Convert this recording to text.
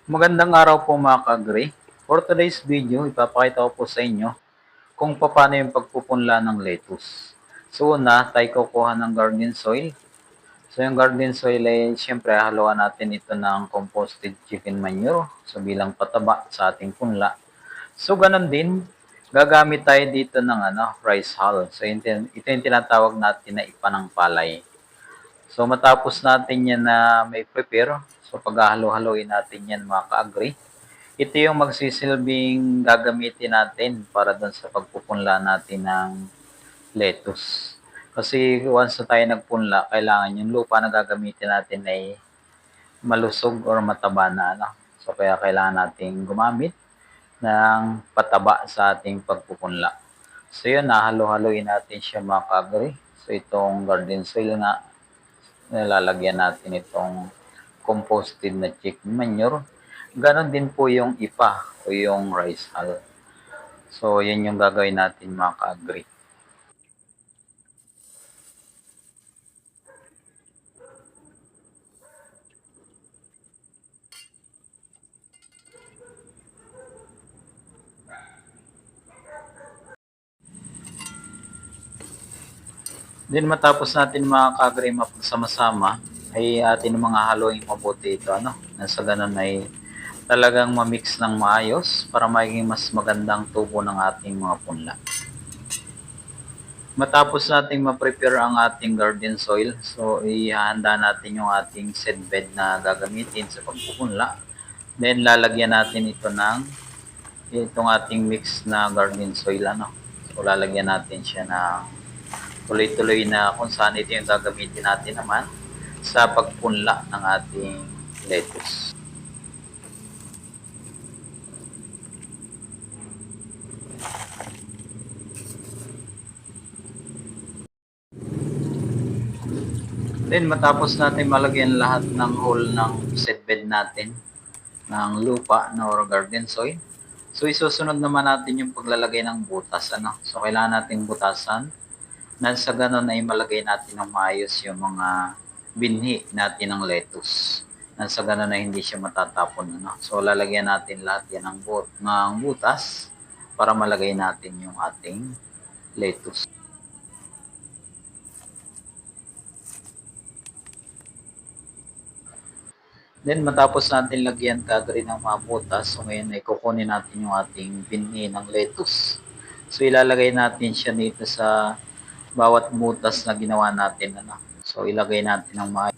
Magandang araw po mga ka-agree. For today's video, ipapakita ko po sa inyo kung paano yung pagpupunla ng lettuce. So una, tayo kukuha ng garden soil. So yung garden soil ay siyempre haluan natin ito ng composted chicken manure. So bilang pataba sa ating punla. So ganun din, gagamit tayo dito ng rice hull. So ito yung tinatawag natin na ipa ng palay. So matapos natin yan na may prepare, so paghahalo-haloin natin yan mga ka-agree. Ito yung magsisilbing gagamitin natin para doon sa pagpupunla natin ng lettuce. Kasi once na tayo nagpunla, kailangan yung lupa na gagamitin natin ay malusog or mataba na. So kaya kailangan natin gumamit ng pataba sa ating pagpupunla. So yun, nahalo-haloin natin siya mga ka-agree. So itong garden soil nga, nilalagyan natin itong composted na chicken manure. Ganon din po yung ipa o yung rice hull. So, yan yung gagawin natin mga ka-agree. Then matapos natin mga ka-agree mapagsama-sama, ay atin mga haluin mabuti ito. Nasa ganun ay talagang ma-mix ng maayos para maging mas magandang tubo ng ating mga punla. Matapos nating ma-prepare ang ating garden soil, so ihahanda natin yung ating seed bed na gagamitin sa pagpupunla. Then lalagyan natin ito ng itong ating mix na garden soil. So lalagyan natin siya ng tuloy-tuloy na kung saan ito yung gagamitin natin naman sa pagpunla ng ating lettuce. Then matapos natin malagyan lahat ng hole ng seedbed natin ng lupa or garden soil. So isusunod naman natin yung paglalagay ng butas. So kailangan nating butasan na sa ganun ay malagay natin ng maayos yung mga binhi natin ng lettuce. Na sa ganun na hindi siya matatapon. So lalagyan natin lahat yan ng butas para malagay natin yung ating lettuce. Then matapos natin lagyan kagad ng mga butas, so ngayon ay kukunin natin yung ating binhi ng lettuce. So ilalagay natin siya dito sa bawat butas na ginawa natin. So ilagay natin ng maayos.